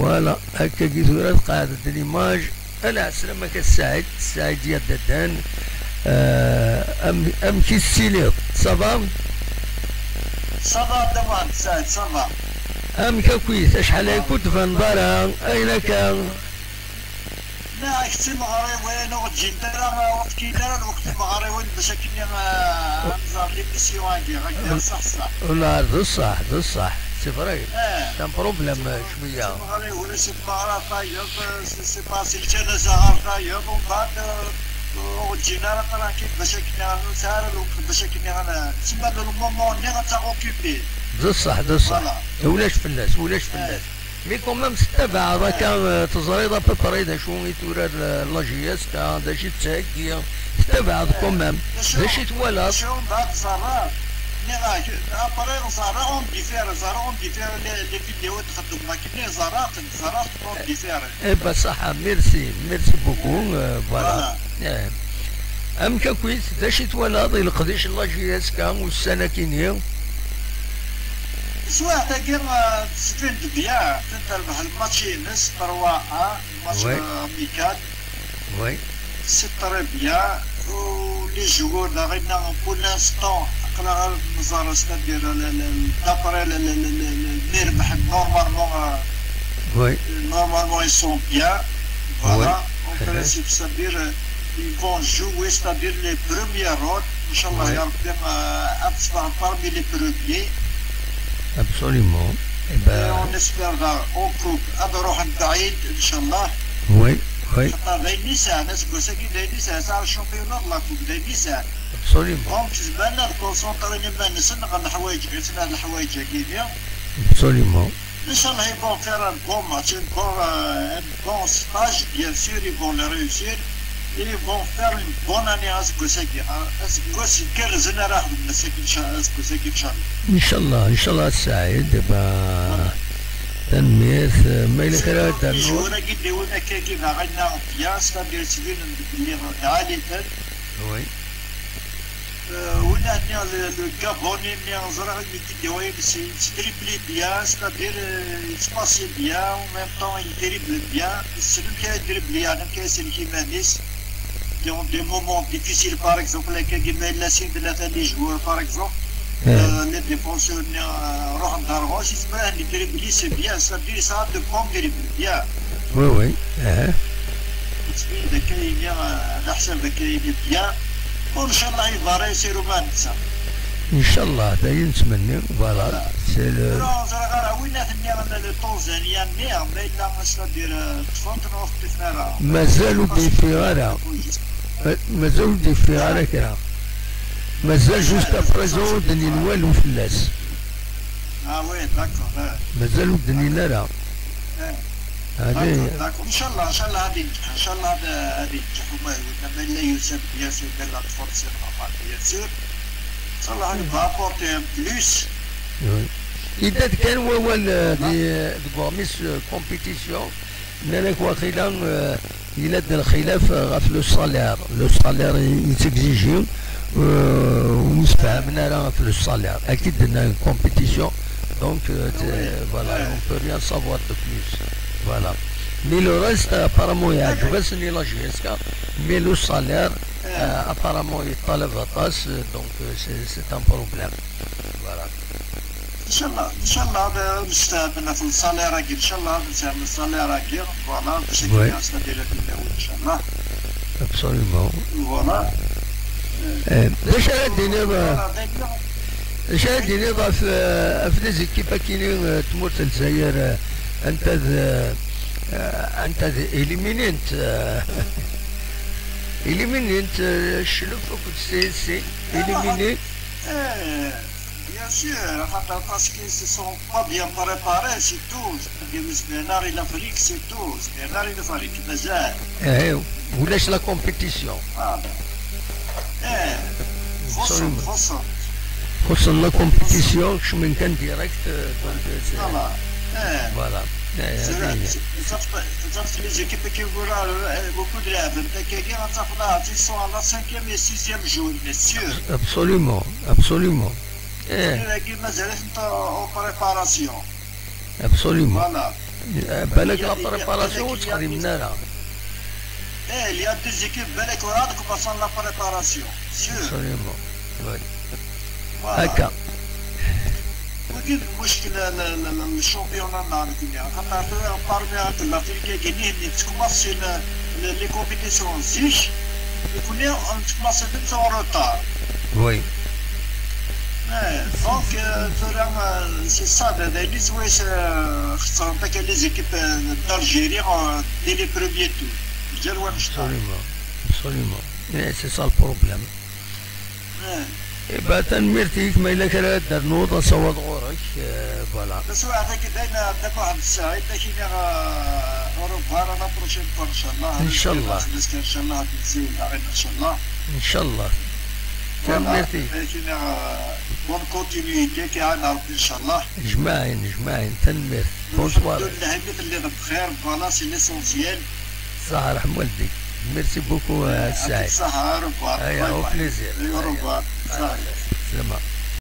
فوالا هكا كي ثورات قاعدة ليماج على سلامك السعيد ديال ددان. ام كي السيليط صافا دمان سعيد صافا. ام كويس شحال كنت في نظارة اين كان؟ لا كنت مغاري وين وتجي دارا وقت كي دار الوقت المغاري وين باش كني نزار لي ميسيون هاكي غادي صح. لا ذو الصح سي فري. كان بروبليم شويه. المغاري ولا سي المغاري طايب سي باسي الجنازه غار طايب ومن بعد وجينا راه كيف باش كنا نسهر الوقت باش كنا تسمى لو مومون اللي غتاغوكيبي. ذو الصح ولاش فلاس مي كومام ستبع راه كان تزريض ببريد شو يتورى لاجياس كان داشي تساكي ستبع كومام داشي توالط. شو بعد زرار ني ابري زرار اون ديفير لي فيديو تخدم لكن زرات اون ديفير. اي صح ميرسي بوكو فوالا. ام كويس داشي توالط يلقديش لاجياس كان والسنه كينيا سواء تاكير تستفيد بيا تنتبه الماتشي نس 3-1 ماتش ميكال وي سي طري بيا ولي جوور دا غينا بور لانستون قلنا النظارة ستادير دابري نربح نورمالمون يسون بيا فوالا اون برانسيب ستادير ils vont jouer c'est-à-dire les premiers rôles inchallah يا ربي أتصبح parmi les premiers. Absolument. On espère au groupe أروح بعيد إن شاء الله. Oui. حتى ذي النساء ناس كوساكي ذي النساء صار الشامبيونات لا كوب ذي النساء. Absolument. دونك زعما كونسونطريني ما نسن غن الحوايج غير هاد الحوايج هكيا. Absolument. إن شاء الله ils vont faire un bon match, un bon stage, bien sûr ils vont le réussir. Ils vont faire une bonne année à Skosaki. Skosaki كرزنا راح نسك إن شاء الله Skosaki إن شاء الله. إن شاء الله سعيد تنميث ما إلى خير تنمو. جورا قد يقولنا كي غاغنا بياس تدير سبيل اللي عالي تن. وي. ولا هنا الكابوني اللي نزرع اللي كيديوي يدريبلي بياس تدير سباسي بيان وميم طون يدريبل بيان السلم كيدريبلي أنا كيسير كيما نيس. Qui ont des moments difficiles, par exemple, les Guimélassines de les joueurs, par exemple, les défenseurs, Rohan Darroch, les dribbles, c'est bien, ça dit ça de bon dribble, bien. Oui. C'est bien, l'Ahsan de bien. Inch'Allah, il va réussir au Mansa. Inch'Allah, d'ailleurs, voilà, c'est le. مازالوا بفغارة مازال كرا مازال جوسكا بريزون دني الوالو فلاس. وي داكور مازالو دني لا لا هذه ان شاء الله غادي ينجح ان شاء الله غادي ينجح وما لا يسب بيان سور de la force bien sûr ان شاء الله غادي بابورتي بلوس. إذا كان هو دي غوميس كومبيتيسيون نالك واخيلا إلا دار الخلاف في لو سالير يتكزيجي ونتفاهمنا راه في لو سالير اكيد درنا كومبيتيسيون دونك فوالا اون بو ريان سافوار دو بلوس فوالا مي لو ريست ابارامون يعجبني لا جيسكا مي لو سالير ابارامون يطالب غطاس دونك سي ان بروبليم فوالا. ان شاء الله نستعملنا في الصالير ان شاء الله نستعمل الصالير فوالا باش نكون ديال الدول ان شاء الله. ابسوليومون فوالا. اش غادي نضاف في لي زيكيب كاينين تمور الجزائر انت اليمينينت الشلوف كنت سي اليميني. Bien sûr, parce qu'ils ne se sont pas bien préparés, c'est tout. Bernard il Afrique, c'est tout. Bernard il Afrique, mais ولاش لا كومبيتيسيون. خصوصا لا كومبيتيسيون شو من كان ديريكت فوالا. صافي لي زيكيب كيقولوا بوكو د لاعب كي غتاخذها تي سون على 5e et 6e jour bien sûr. Absolument. مازالت انت او بريباراسيون. Absolument. فوالا بالك لا بريباراسيون تقريب منها. il y a deux équipes بالك وراه commençant la préparation sûr. Absolument. Oui. Voilà. هكا. وكيف المشكل الشامبيون نتاعنا خاطر بارمي لافريكا كاينين اللي تكماسي لي كومبيتيسيون زيش يكون تكماسي تنسى روتار. Oui. دونك سي سا دايلي سويس خصهم تاك لي زيكيب d'Algérie dès les premiers tours. ديال واش Absolument. Absolument. C'est ça le problème. إبا تنميرتيك ما إلا كان دار نوضة صوت غورك فوالا. بس هذاك باين عندك واحد الساعة كاين أوروبا رانا بروشين فوا إن شاء الله. إن شاء الله. إن شاء الله تنزل إن شاء الله. إن شاء الله. تنميرتيك. كاين بون كونتينيتي كيعاون ربي إن شاء الله. جماعين تنمير. بونسوار. الحمد لله اللي بخير فوالا سي ليسونسيال. صحة رحم والديك. ميرسي بوكو سعيد. صحة أوروبا. أيا أو بليزير. أوروبا. سلامة.